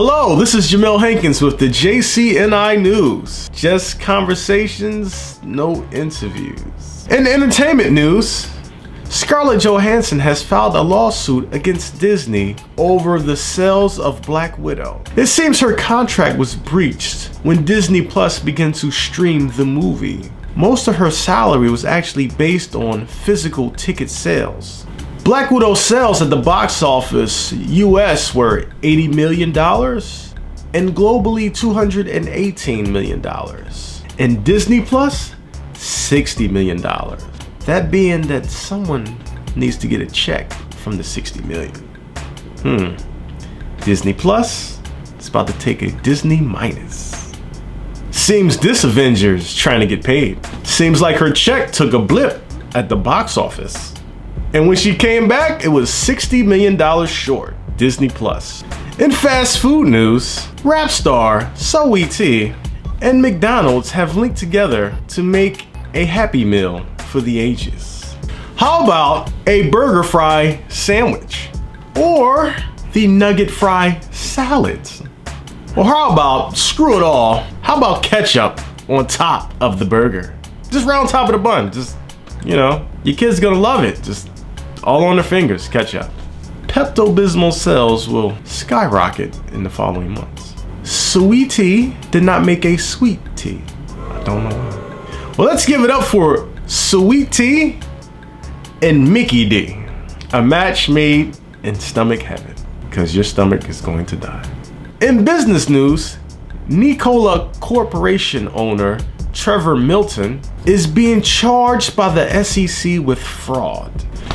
Hello, this is Jamel Hankins with the JCNI News. Just conversations, no interviews. In entertainment news, Scarlett Johansson has filed a lawsuit against Disney over the sales of Black Widow. It seems her contract was breached when Disney Plus began to stream the movie. Most of her salary was actually based on physical ticket sales. Black Widow sales at the box office US were $80 million and globally $218 million. And Disney Plus, $60 million. That being that someone needs to get a check from the $60 million. Disney Plus is about to take a Disney minus. Seems this Avenger's trying to get paid. Seems like her check took a blip at the box office. And when she came back, it was $60 million short. Disney Plus. In fast food news, rap star Shea and McDonald's have linked together to make a Happy Meal for the ages. How about a burger fry sandwich? Or the nugget fry salad? Or how about, screw it all, how about ketchup on top of the burger? Just right on top of the bun. Just, you know, your kid's gonna love it. Just all on their fingers, ketchup. Pepto-Bismol sales will skyrocket in the following months. Sweet tea did not make a sweet tea. I don't know why. Well, let's give it up for Sweet Tea and Mickey D. A match made in stomach heaven, because your stomach is going to die. In business news, Nikola Corporation owner Trevor Milton is being charged by the SEC with fraud.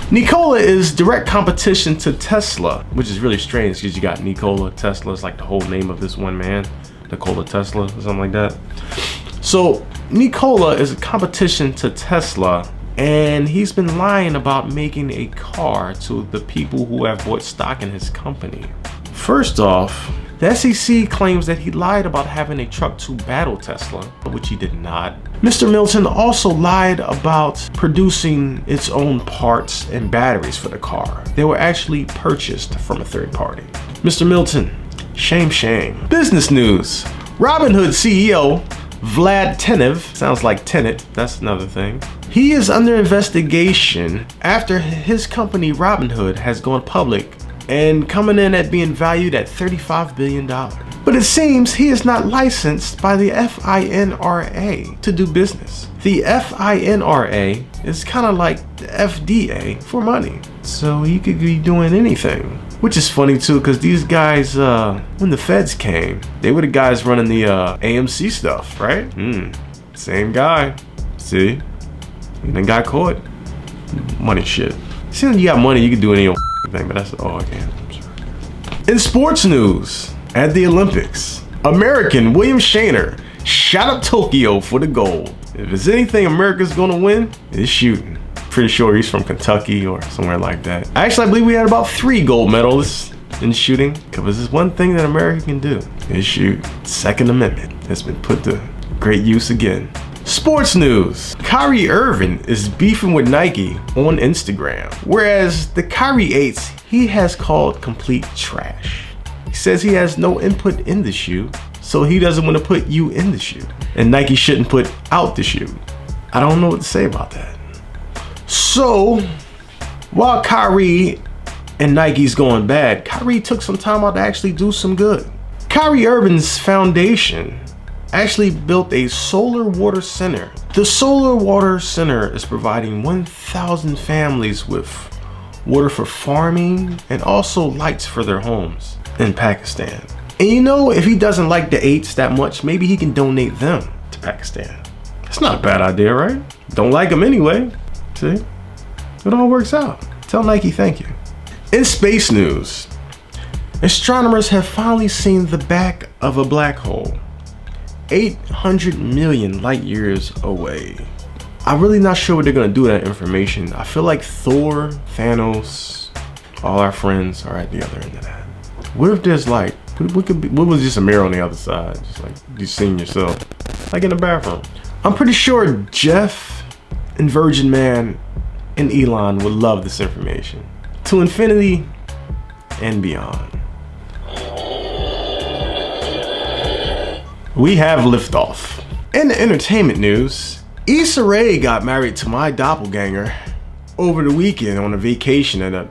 Nikola is direct competition to Tesla, which is really strange because you got Nikola Tesla, is like the whole name of this one man, Nikola Tesla or something like that. So Nikola is a competition to Tesla, and he's been lying about making a car to the people who have bought stock in his company. First off, the SEC claims that he lied about having a truck to battle Tesla, which he did not. Mr. Milton also lied about producing its own parts and batteries for the car. They were actually purchased from a third party. Mr. Milton, shame, shame. Business news. Robinhood CEO Vlad Tenev, sounds like Tenet, that's another thing. He is under investigation after his company Robinhood has gone public and coming in at being valued at $35 billion. But it seems he is not licensed by the FINRA to do business. The FINRA is kind of like the FDA for money. So he could be doing anything. Which is funny too, because these guys, when the feds came, they were the guys running the AMC stuff, right? Same guy. See? And then got caught. Money shit. See, when you got money, you can do any old thing, but that's all I can. I'm sorry. In sports news, at the Olympics, American William Shaner shot up Tokyo for the gold. If there's anything America's gonna win, it's shooting. Pretty sure he's from Kentucky or somewhere like that. Actually, I believe we had about 3 gold medalists in shooting, because there's one thing that America can do, is shoot. Second Amendment has been put to great use again. Sports news. Kyrie Irving is beefing with Nike on Instagram, whereas the Kyrie 8s he has called complete trash. He says he has no input in the shoe, so he doesn't want to put you in the shoe, and Nike shouldn't put out the shoe. I don't know what to say about that. So, while Kyrie and Nike's going bad, Kyrie took some time out to actually do some good. Kyrie Irving's foundation actually built a solar water center. The solar water center is providing 1,000 families with water for farming and also lights for their homes in Pakistan. And you know, if he doesn't like the 8s that much, maybe he can donate them to Pakistan. It's not a bad idea, right? Don't like them anyway. See? It all works out. Tell Nike thank you. In space news, astronomers have finally seen the back of a black hole 800 million light years away. I'm really not sure what they're gonna do with that information. I feel like Thor, Thanos, all our friends are at the other end of that. What if there's like, what was just a mirror on the other side? Just like you seeing yourself, like in the bathroom. I'm pretty sure Jeff and Virgin Man and Elon would love this information. To infinity and beyond. we have liftoff. In the entertainment news, Issa Rae got married to my doppelganger over the weekend on a vacation at a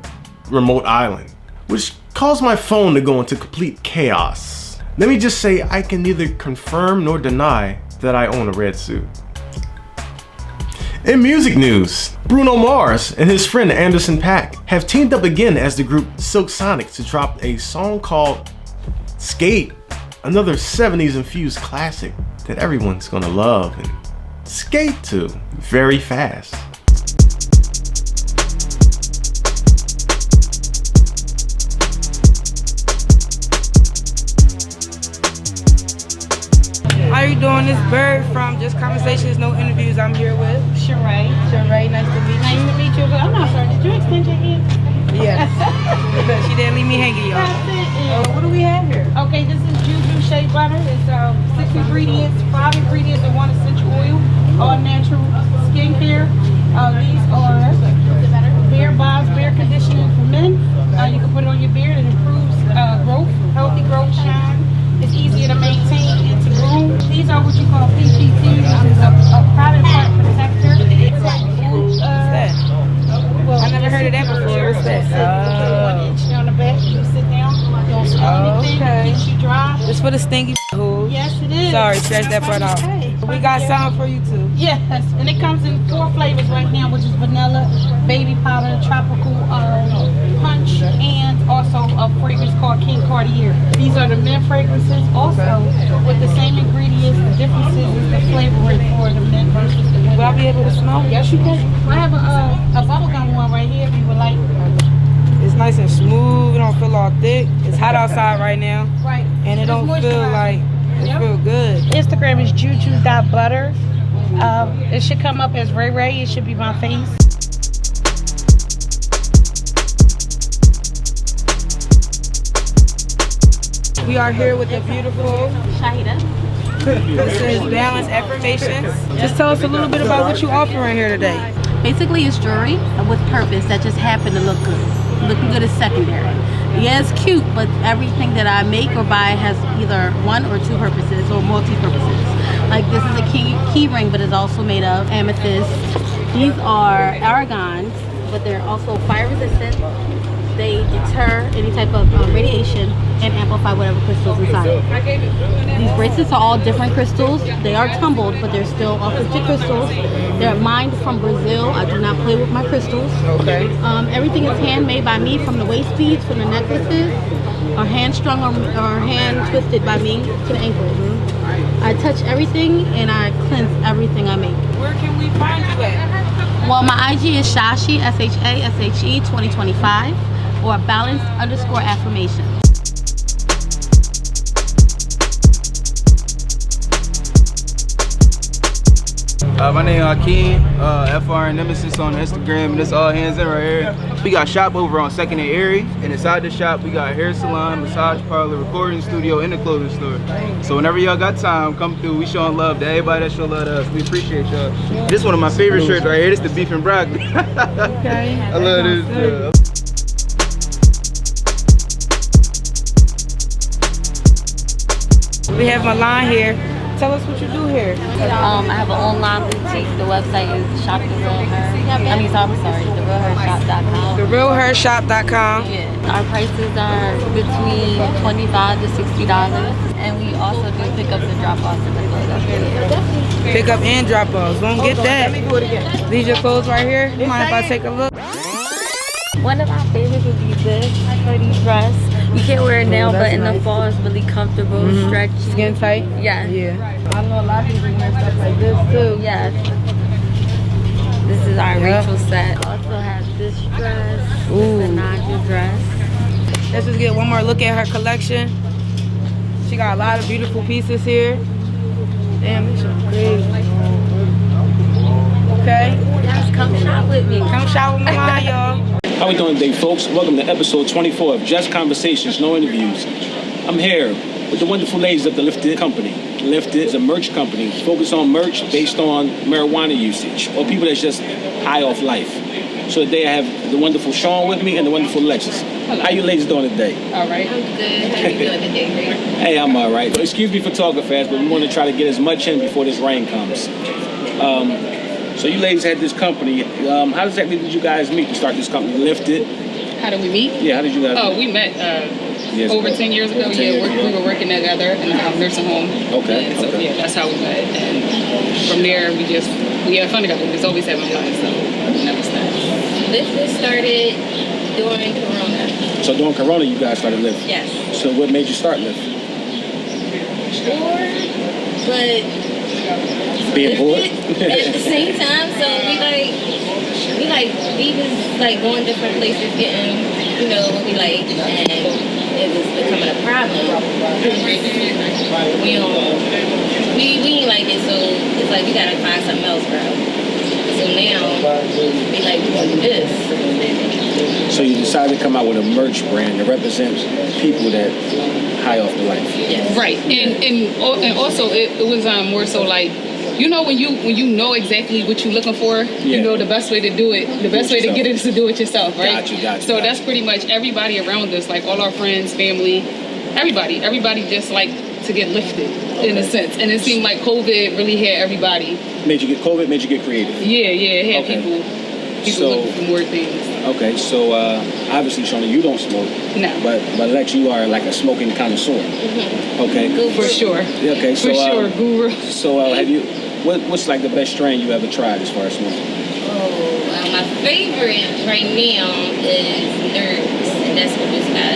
remote island, which caused my phone to go into complete chaos. Let me just say I can neither confirm nor deny that I own a red suit. In music news, Bruno Mars and his friend Anderson .Paak have teamed up again as the group Silk Sonic to drop a song called Skate, another 70s infused classic that everyone's gonna love and skate to very fast. How you doing? This Bird from Just Conversations, No Interviews. I'm here with Shea. Shea, nice to meet you. Nice to meet you. I'm not sorry. Did you extend your hand? Yes. She didn't leave me hanging, y'all. What do we have here? Okay, this is Juju Shea butter. It's 6 ingredients, 5 ingredients, and 1 essential oil. All natural skincare. These are beard balms, beard conditioning for men. You can put it on your beard. It improves growth, healthy growth, shine. It's easier to maintain and to groom. These are what you call PPT, which is a private part protector. What's that? Well, I never heard of that before. What's that? Put 1 inch on the back. You sit down. Don't smell anything. Okay. Keeps you dry. This for the stingy hoes. Yes, it is. Sorry, scratch that part out. Okay. We got something for you too. Yes, and it comes in 4 flavors right now, which is vanilla, baby powder, tropical punch, and also a fragrance called King Cartier. These are the men fragrances, also with the same ingredients. The differences is the flavoring for the men versus the women. Will I be able to smell? Yes, you can. I have a bubblegum one right here if you would like. It's nice and smooth. It don't feel all thick. It's hot outside right now. Right. And it don't feel like, it feel good. Instagram is juju.butter. It should come up as Ray Ray. It should be my face. We are here with the beautiful Shahida. This is Balance Affirmations. Just tell us a little bit about what you offering here today. Basically, it's jewelry with purpose that just happened to look good. Looking good is secondary. Yeah, it's cute, but everything that I make or buy has either 1 or 2 purposes or multi-purposes. Like this is a key ring, but it's also made of amethyst. These are aragons, but they're also fire resistant. They deter any type of radiation and amplify whatever crystals inside. These bracelets are all different crystals. They are tumbled, but they're still authentic crystals. They're mined from Brazil. I do not play with my crystals. Okay. Everything is handmade by me, from the waist beads, from the necklaces, or hand strung or hand twisted by me to the ankles. I touch everything and I cleanse everything I make. Where can we find you at? Well, my IG is Shashi, SHASHE 2025, or balance_affirmation. My name is Hakeem, FR Nemesis on Instagram, and it's all hands in right here. We got shop over on 2nd and Erie, and inside the shop we got hair salon, massage parlor, recording studio, and a clothing store. So whenever y'all got time, come through. We showing love to everybody that show love to us. We appreciate y'all. This is one of my favorite shirts right here. This is the beef and broccoli. Okay. I love this. We have Milan here. Tell us what you do here. I have an online boutique. The website is Shop the Real Her. I mean, I'm sorry, therealhershop.com. Therealhershop.com. Yeah. Our prices are between $25 to $60, and we also do pickups and drop-offs in the Philadelphia. Pick up and drop offs. Don't get that. These your clothes right here. You mind if I take a look? One of my favorites would be this pretty dress. You can't wear it now, but in the fall it's really comfortable, stretchy. Skin tight? Yes. Yeah. I know a lot of people wear stuff like this too. Yes. This is our Rachel set. Also have this dress. Ooh. The Nadia dress. Let's just get one more look at her collection. She got a lot of beautiful pieces here. Damn, this is crazy. Okay? Yes, come shop with me. Come shop with Milan, y'all. How we doing today, folks? Welcome to episode 24 of Just Conversations, No Interviews. I'm here with the wonderful ladies of the Lyfted company. Lyfted is a merch company focused on merch based on marijuana usage or people that's just high off life. So today I have the wonderful Sean with me and the wonderful Lexus. How you ladies doing today? All right. I'm good. How you doing today, Ray? Hey, I'm all right. Excuse me for talking fast, but we want to try to get as much in before this rain comes. So you ladies had this company. How exactly did you guys meet to start this company, Lyfted? How did we meet? Yeah, how did you guys meet? We met over 10 years ago. We were working together in a nursing home. Okay. And so yeah, that's how we met. And from there, we had fun together. We was always having fun, so we never stopped. This started during Corona. So during Corona, you guys started Lyft? Yes. So what made you start Lyft? Bored, but Being bored? at the same time. So we was like going different places, getting what we like, and it was becoming a problem. We ain't like it, so it's like we gotta find something else, bro. So now we like doing this. So you decided to come out with a merch brand that represents people that high off the life. Yes. Right, and also it was more so like, when you know exactly what you're looking for, the best way to do it, the best way to get it is to do it yourself, right? Got you. So that's pretty much everybody around us, like all our friends, family, everybody just like to get lifted in a sense. And it seemed like COVID really had everybody. Made you get creative. Yeah, it had people looking for more things. Okay, so obviously, Shona, you don't smoke. No. But Lex, you are like a smoking connoisseur. Mm-hmm. Okay. Guru. For sure. Okay, so for sure, guru. So have you? What's like the best strain you ever tried as far as smoking? My favorite right now is Nerds, and that's produced by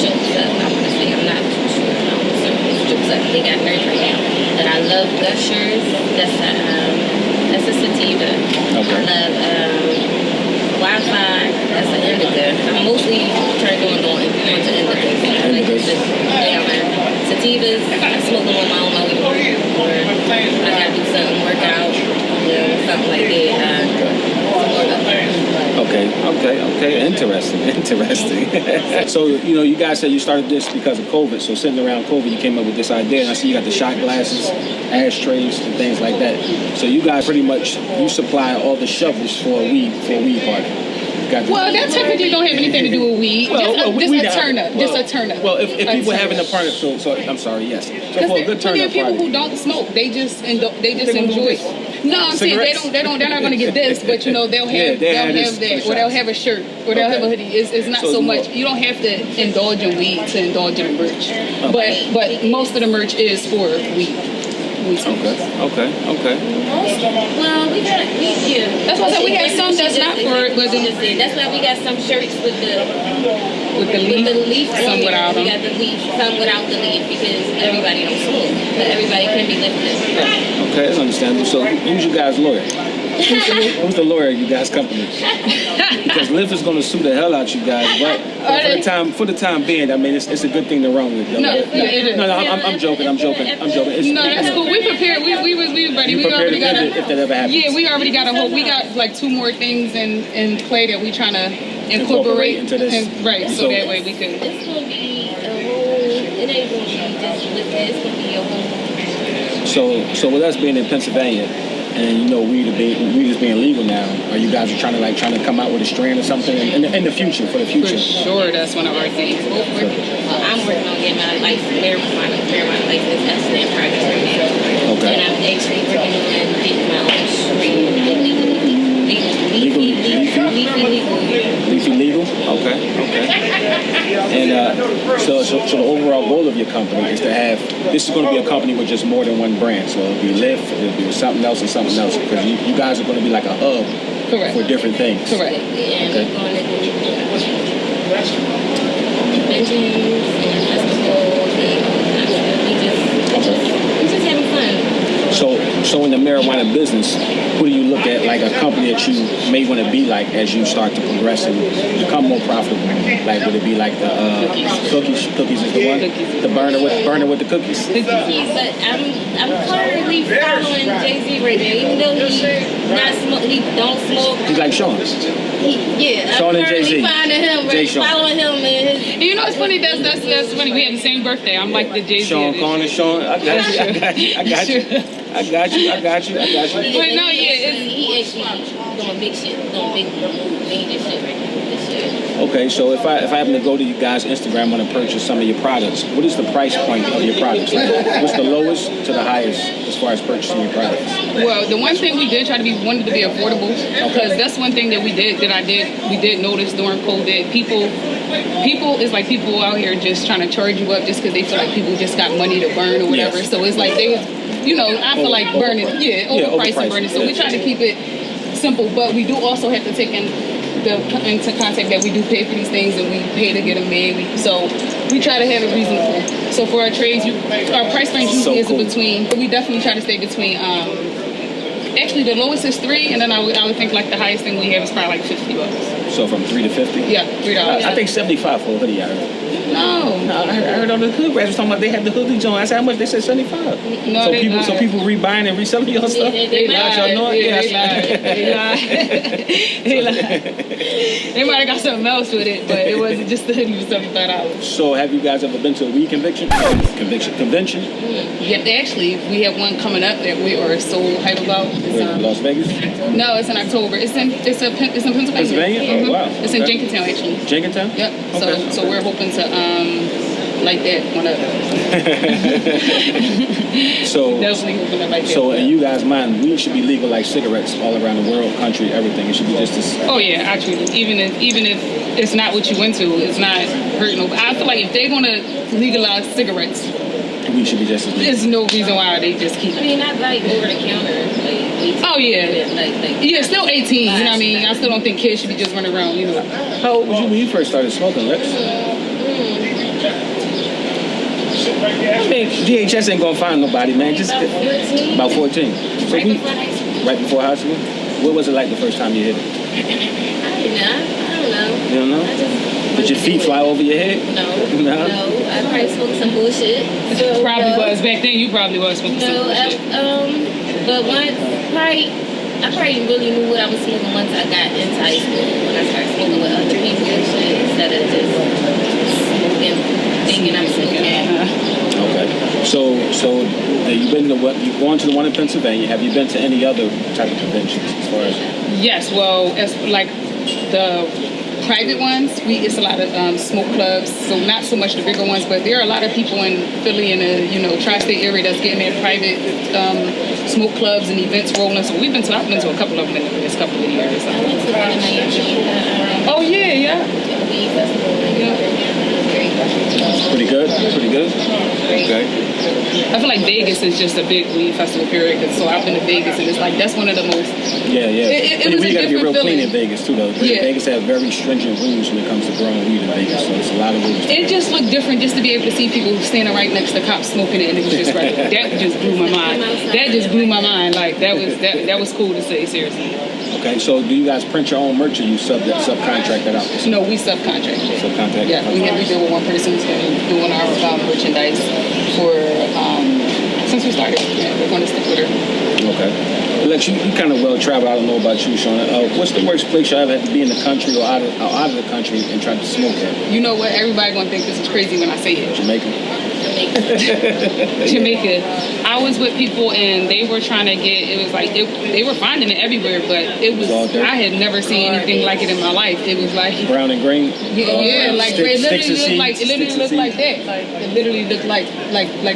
Jokes Up. I want to say, I'm not too sure. It's Jokes Up. They got Nerds right now. And I love Gushers. That's a sativa. Okay. I love Wi-Fi. That's an indica. I'm mostly turned on to indicas. I like the sativas. I smoke them on my own way to work, or I gotta do something, workout, something like that. Okay. Interesting. So, you guys said you started this because of COVID. So sitting around COVID, you came up with this idea. And I see you got the shot glasses, ashtrays, and things like that. So you guys pretty much, you supply all the shovels for a weed party. Well, that typically don't have anything to do with weed. Just a turn up. Well, if people having a party, so I'm sorry, yes. So for a good turn up people party. who don't smoke, they just enjoy it. No, I'm saying they're not going to get this, but they'll have that, or they'll have a shirt, or they'll have a hoodie. It's not so much. You don't have to indulge in weed to indulge in merch, but most of the merch is for weed. Okay. Well, we got That's why I said we got some that's not for it, but that's why we got some shirts with the leaf. Some without them. We got the leaf, some without the leaf, because everybody don't smoke, but everybody can be lifted. Okay, that's understandable. So who's you guys' lawyer? Who's the lawyer at you guys' company? Because Lyft is going to sue the hell out you guys, but for the time being, I mean, it's a good thing to run with. No, it is. No, I'm joking. No, that's cool. We prepared. We was ready. We already got if that ever happens. Yeah, we already got we got like 2 more things in play that we trying to incorporate into this. So that way we can. It's going to be a whole. It ain't going to be just with this. It's going to be a whole. So with us being in Pennsylvania, and weed is being legal now, are you guys trying to come out with a strand or something in the future, for the future? For sure, that's one of our things. I'm working on getting my marijuana license. That's in progress right now. Okay. And I'm actually working on getting my own strain. Leafy legal? Okay. And so the overall goal of your company is to have, this is going to be a company with just more than one brand. So it'll be Lyft, it'll be something else and something else. Because you guys are going to be like a hub for different things. Correct. And we're going to do conventions and festivals and we just having fun. So in the marijuana business, who do you look at like a company that you may want to be like as you start to progress and become more profitable? Like would it be like the cookies? Cookies is the one. The burner with the cookies. But I'm currently following Jay-Z right now, even though he don't smoke. He's like Sean. Sean and Jay-Z. Following him and his. It's funny. That's funny. We have the same birthday. I'm like the Jay-Z. Sean Conner, Sean. I got you. But no, he actually doing big shit, doing big major shit right now this year. Okay, so if I happen to go to you guys' Instagram, want to purchase some of your products, what is the price point of your products? Like, what's the lowest to the highest as far as purchasing your products? Well, the one thing we did try to be wanted to be affordable, because that's one thing that we did notice during COVID. People is like people out here just trying to charge you up just because they feel like people just got money to burn or whatever. Yes. So it's like they, I feel like burning, overpriced and burning. So we try to keep it simple, but we do also have to take into contact that we do pay for these things and we pay to get them made. So we try to have it reasonable. So for our trades, our price range usually is between, but we definitely try to stay between. Actually, the lowest is $3, and then I would think like the highest thing we have is probably like $50. So from $3 to $50? Yeah, $3. I think $75 for a hoodie. No, I heard on the hood rats talking about they had the hoodies on. I said, how much? They said $75. No, so people rebuying and reselling your stuff. They lied. They might have got something else with it, but it wasn't just the hoodie was $75. So have you guys ever been to a weed convention? Yeah, actually, we have one coming up that we are so hyped about. It's Las Vegas? No, it's in October. It's in Pennsylvania. Pennsylvania? Oh, wow. It's in Jenkintown, actually. Jenkintown? Yep. Okay. So we're hoping to like that one up. So definitely hoping to like that. So in you guys' mind, weed should be legal like cigarettes all around the world, country, everything. It should be just as. Oh yeah, actually, even if it's not what you went to, it's not hurting nobody. I feel like if they're gonna legalize cigarettes, we should be just as legal. There's no reason why they just keep. I mean, not like over the counter. Oh yeah, yeah, still 18. You know what I mean? I still don't think kids should be just running around. How old was you when you first started smoking, Lex? I mean, DHS ain't gonna find nobody, man. Just about 14. So right before high school. What was it like the first time you hit it? I don't know. You don't know? Did your feet fly over your head? No. I probably smoked some bullshit. So, probably was back then. You probably was smoking some bullshit. But I probably really knew what I was smoking once I got into high school, when I started smoking with other people and shit, instead of just smoking, thinking I'm smoking. Okay. So you've gone to the one in Pennsylvania. Have you been to any other type of conventions as far as? Yes. Well, as like the private ones, it's a lot of smoke clubs. So not so much the bigger ones, but there are a lot of people in Philly and the tri-state area that's getting their private smoke clubs and events rolling. So I've been to a couple of them in the last couple of years. I went to one in Miami. Oh yeah. Pretty good. Okay. I feel like Vegas is just a big weed festival period. So I've been to Vegas and it's like that's one of the most. Yeah. We got to be real feeling. clean in Vegas too, though. Yeah. Vegas has very stringent rules when it comes to growing weed in Vegas. So it's a lot of rules. It just looked different just to be able to see people standing right next to cops smoking it, and it was just right. That just blew my mind. That just blew my mind. Like that was cool to say. Seriously. Okay, so do you guys print your own merch or you subcontract that out? No, we subcontract. Subcontract? Yeah, we deal with one person who's doing our merchandise for since we started. Yeah, we're going to stick with her. Okay. Lex, you kind of well traveled. I don't know about you, Shauna. What's the worst place you ever had to be in the country or out of the country and try to smoke at? You know what? Everybody gonna think this is crazy when I say it. Jamaica. I was with people and they were trying to get. It was like they were finding it everywhere, but it was. I had never seen anything like it in my life. It was like brown and green. Yeah, like it literally looked like that. Like it literally looked like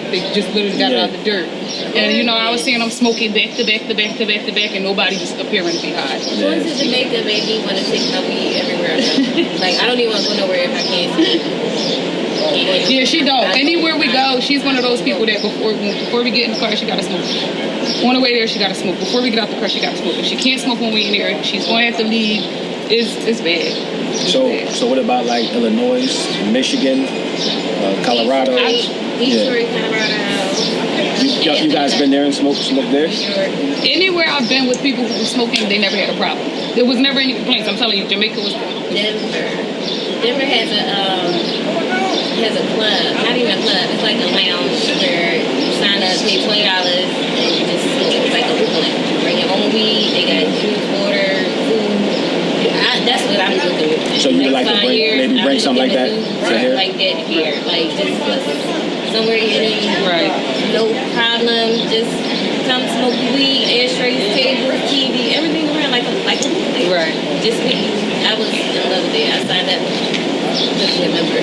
they just literally got it out the dirt. And I was seeing them smoking back to back, and nobody just appearing to be high. Going to Jamaica made me want to take my weed everywhere. Like I don't even want to go nowhere if I can't. Yeah, she don't. Anywhere we go, she's one of those people that before we get in the car, she gotta smoke. On the way there, she gotta smoke. Before we get out the car, she gotta smoke. If she can't smoke when we in there, she's going to have to leave. It's bad. So what about like Illinois, Michigan, Colorado? Detroit, Colorado. You guys been there and smoked there? Anywhere I've been with people who were smoking, they never had a problem. There was never any complaints. I'm telling you, Jamaica was. Denver has a club, not even a club, it's like a lounge where you sign up, pay $20 and you just smoke. It's like a hookah lounge. You bring your own weed, they got juice, water, food. That's what I'm looking with. So you would like to bring something like that to here? Like that here, like just somewhere in right. No problem, just come smoke weed, ashtrays, tables, TV, everything around like a Right. just me. I was in love with it. I signed up to be a member.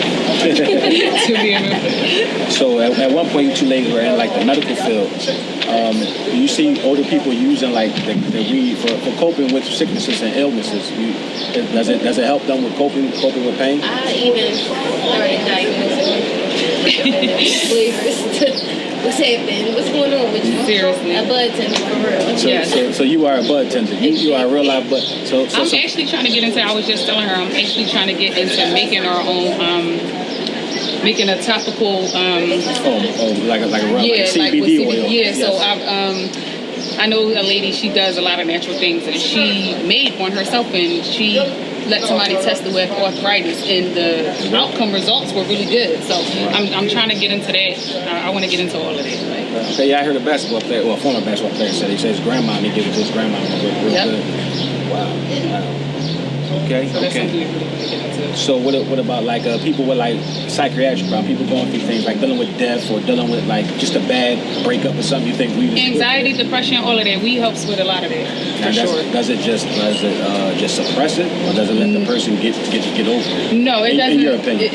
To be a member. So at one point, you two ladies were in like the medical field. You see older people using like the weed for coping with sicknesses and illnesses. Does it help them with coping with pain? I even started diagnosing flavors. What's happening? What's going on with you? Seriously. A bud tender for real. So you are a bud tender. You are a real life bud. So I'm actually trying to get into. I was just telling her I'm actually trying to get into making our own. Making a topical. Like a CBD like with CBD oil. Yeah. So I know a lady. She does a lot of natural things, and she made one herself, and she let somebody test it with arthritis, and the outcome results were really good. So I'm trying to get into that. I want to get into all of that. Okay, yeah, I heard a basketball player, well, a former basketball player said his grandma, he gave it to his grandma, and it worked real good. Wow. Okay. So that's something we really want to get into. So what about like people with like psychiatric problems, people going through things like dealing with death or dealing with like just a bad breakup or something? You think weed is anxiety, depression, all of that. Weed helps with a lot of that. For sure. Does it just suppress it, or does it let the person get over it? No, it doesn't. In your opinion?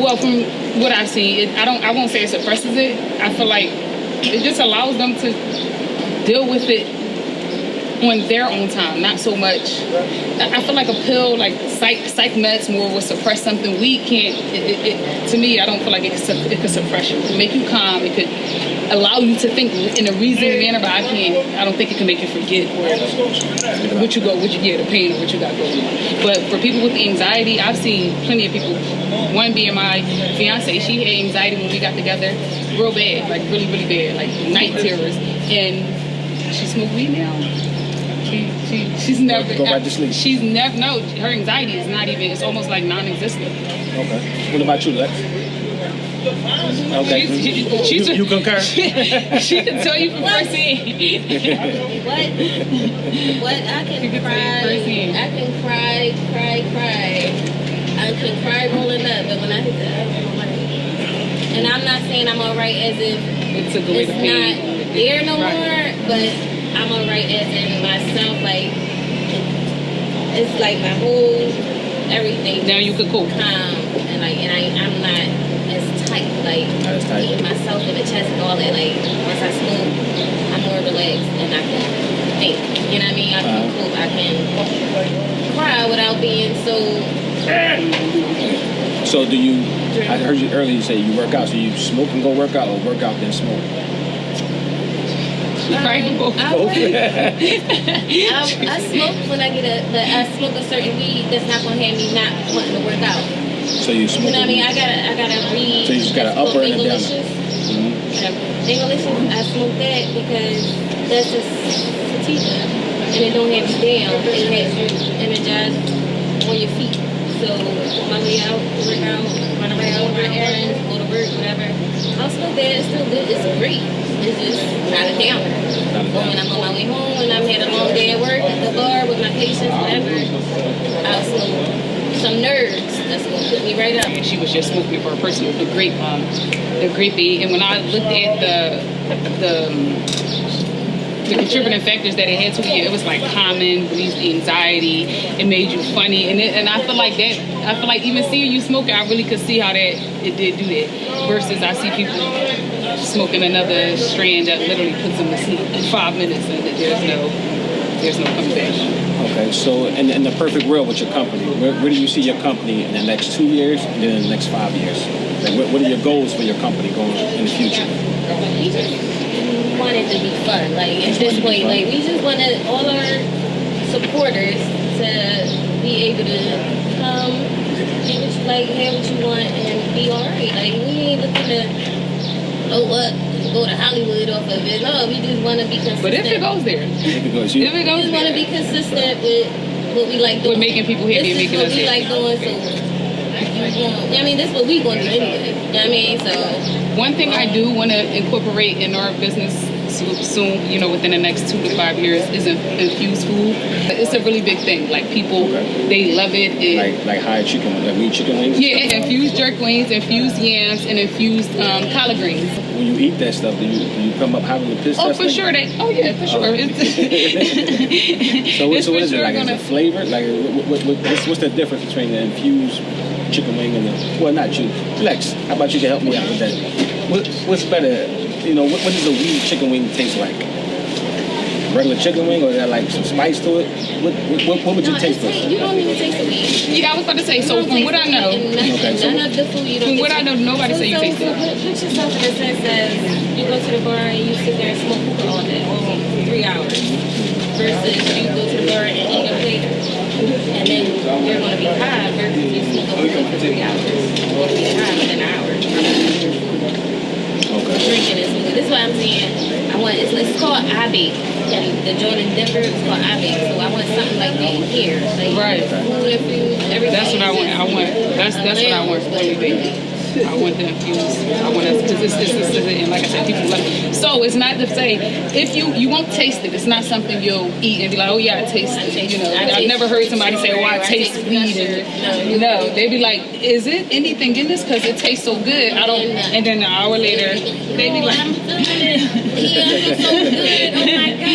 Well, from what I've seen, I won't say it suppresses it. I feel like it just allows them to deal with it on their own time, not so much. I feel like a pill, like psych meds, more will suppress something. We can't. To me, I don't feel like it could suppress you. It could make you calm. It could allow you to think in a reasonable manner, but I don't think it can make you forget what you get, the pain or what you got going on. But for people with anxiety, I've seen plenty of people. One being my fiance, she had anxiety when we got together, real bad, like really, really bad, like night terrors, and she smoked weed now. She's never. Go back to sleep. She's never. No, her anxiety is not even. It's almost like non-existent. Okay. What about you, Lex? Okay. You concur? She can tell you from first hand. What? I can cry. I can cry rolling up, but when I hit the, and I'm not saying I'm alright as if it's not there no more, but I'm alright as in myself, like it's like my whole everything. Now you could cope. Calm and I'm not as tight, like hitting myself in the chest and all that. Like once I smoke, I'm more relaxed and I can think. You know what I mean? I can cope. I can cry without being so. So do you? I heard you earlier. You say you work out. So you smoke and go work out, or work out then smoke? I smoke when I get but I smoke a certain weed that's not gonna have me not wanting to work out. So you smoke? You know what I mean? I gotta read. So you just gotta upper and down. English, I smoke that because that's a sativa, and it don't have you down. It has you energized on your feet. So on my way out, work out, run around, run errands, go to work, whatever. I'll smoke that. It's still good. It's great. It's just not a downer. When I'm on my way home and I've had a long day at work at the bar with my patients, whatever, I'll smoke some nerds. That's gonna put me right up. And she was just smoking for her personal, the grape aid. And when I looked at the contributing factors that it had to it was like calming, released anxiety, it made you funny, and I feel like even seeing you smoking, I really could see how it did do that. Versus I see people smoking another strand that literally puts them to sleep in 5 minutes, and there's no coming back. Okay, so in the perfect world with your company, where do you see your company in the next 2 years and then in the next 5 years? Like, what are your goals for your company going in the future? We just want it to be fun. Like at this point, like we just wanted all our supporters to be able to come and just like have what you want and be alright. Like we ain't looking to go to Hollywood off of it. No, we just want to be consistent. But if it goes there, we just want to be consistent with what we like doing. With making people happy and making us happy. This is what we like doing, so I mean, this is what we gonna do anyway. You know what I mean? So one thing I do want to incorporate in our business soon, you know, within the next 2 to 5 years, is infused food. It's a really big thing. Like people, they love it. Like high chicken, like meat chicken wings? Yeah, infused jerk wings, infused yams, and infused collard greens. When you eat that stuff, do you come up having the piss? Oh, for sure. For sure. So what is it? Like, is it flavor? Like, what's the difference between the infused chicken wing and the, well, not you, Lex, how about you can help me out with that? What's better, you know, what does a weed chicken wing taste like? Regular chicken wing, or is that like some spice to it? What would you taste for? You don't even taste the weed. Yeah, I was about to say, so from what I know, none of the food you don't from what I know, nobody say you taste it. Put yourself in a sense as you go to the bar and you sit there and smoke hookah all day, 3 hours, versus you go to the bar and eat a plate, and then you're going to be high, versus you smoke a hookah for 3 hours. You're going to be high within an hour. Drinking is good. This is what I'm saying. It's called Abbey. And the joint in Denver is called Abbey. So I want something like that here. Like right. Food infused, everything. That's what I want. That's what I want from baby. I want the infused. I want us, because this, and like I said, people love it. So it's not to say, if you won't taste it, it's not something you'll eat and be like, oh yeah, I taste it. You know, I've never heard somebody say, oh, I taste weed. No, they be like, is it anything in this? Because it tastes so good. I don't. And then an hour later, they be like, I'm feeling it. Yeah, it's so good. Oh my God.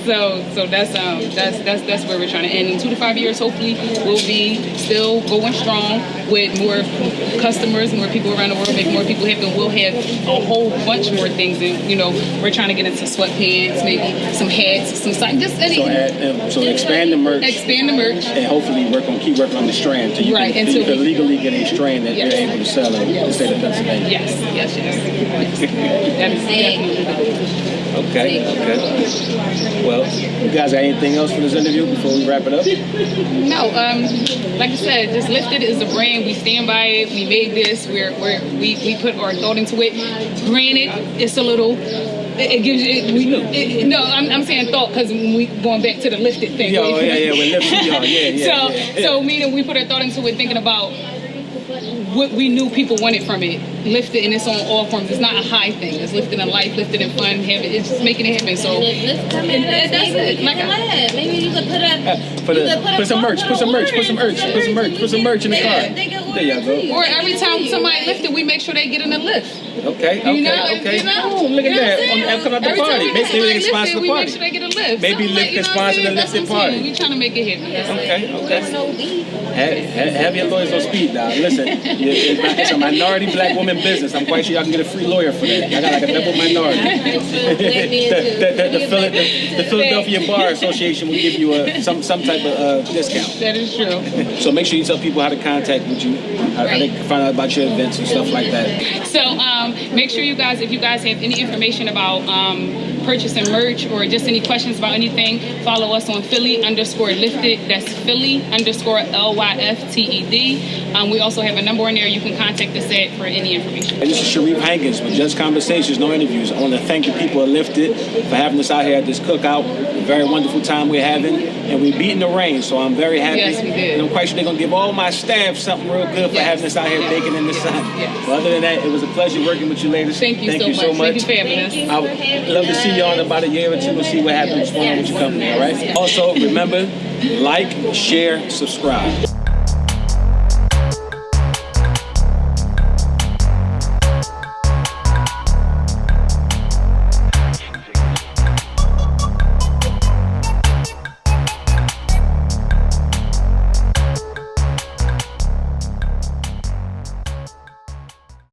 So that's where we're trying to end. In 2 to 5 years, hopefully, we'll be still going strong with more customers, more people around the world, make more people happy. We'll have a whole bunch more things, and you know, we're trying to get into sweatpants, maybe some hats, some signs, just anything. So expand the merch. Expand the merch, and hopefully keep working on the strand until you can legally get a strand that you're able to sell in the state of Pennsylvania. Yes. That is definitely the goal. Okay. Well, you guys got anything else for this interview before we wrap it up? No, like I said, just Lyfted is a brand. We stand by it. We made this. We put our thought into it. Granted, it's a little. It gives you. No, I'm saying thought because we going back to the Lyfted thing. We're Lyfted. So meaning we put our thought into it, thinking about what we knew people wanted from it. Lyfted in its own all forms. It's not a high thing. It's Lyfted in life, Lyfted in fun. It's just making it happen. So maybe you could put some merch. Put some merch in the car. There you go. Or every time somebody lifted, we make sure they get in the lift. Okay. You know? Look at that. Come out the party. Maybe they can sponsor the party. We make sure they get a lift. Maybe Lyft can sponsor the Lyfted party. We trying to make it happen. Okay. Have your lawyers on speed now. Listen, it's a minority black woman business. I'm quite sure y'all can get a free lawyer for that. I got like a double minority. The Philadelphia Bar Association will give you some type of discount. That is true. So make sure you tell people how to contact with you, how they can find out about your events and stuff like that. So make sure you guys, if you guys have any information about purchasing merch or just any questions about anything, follow us on Philly_Lyfted. That's Philly_LYFTED. We also have a number in there you can contact us at for any information. This is Sharif Hankins with Just Conversations, No Interviews. I want to thank the people at Lyfted for having us out here at this cookout. A very wonderful time we're having, and we beating the rain, so I'm very happy. Yes, we did. And I'm quite sure they're going to give all my staff something real good for having us out here baking in the sun. Yes. But other than that, it was a pleasure working with you ladies. Thank you so much. Thank you for having us. I would love to see y'all in about a year or two and see what happens with your company, all right? Also, remember, like, share, subscribe.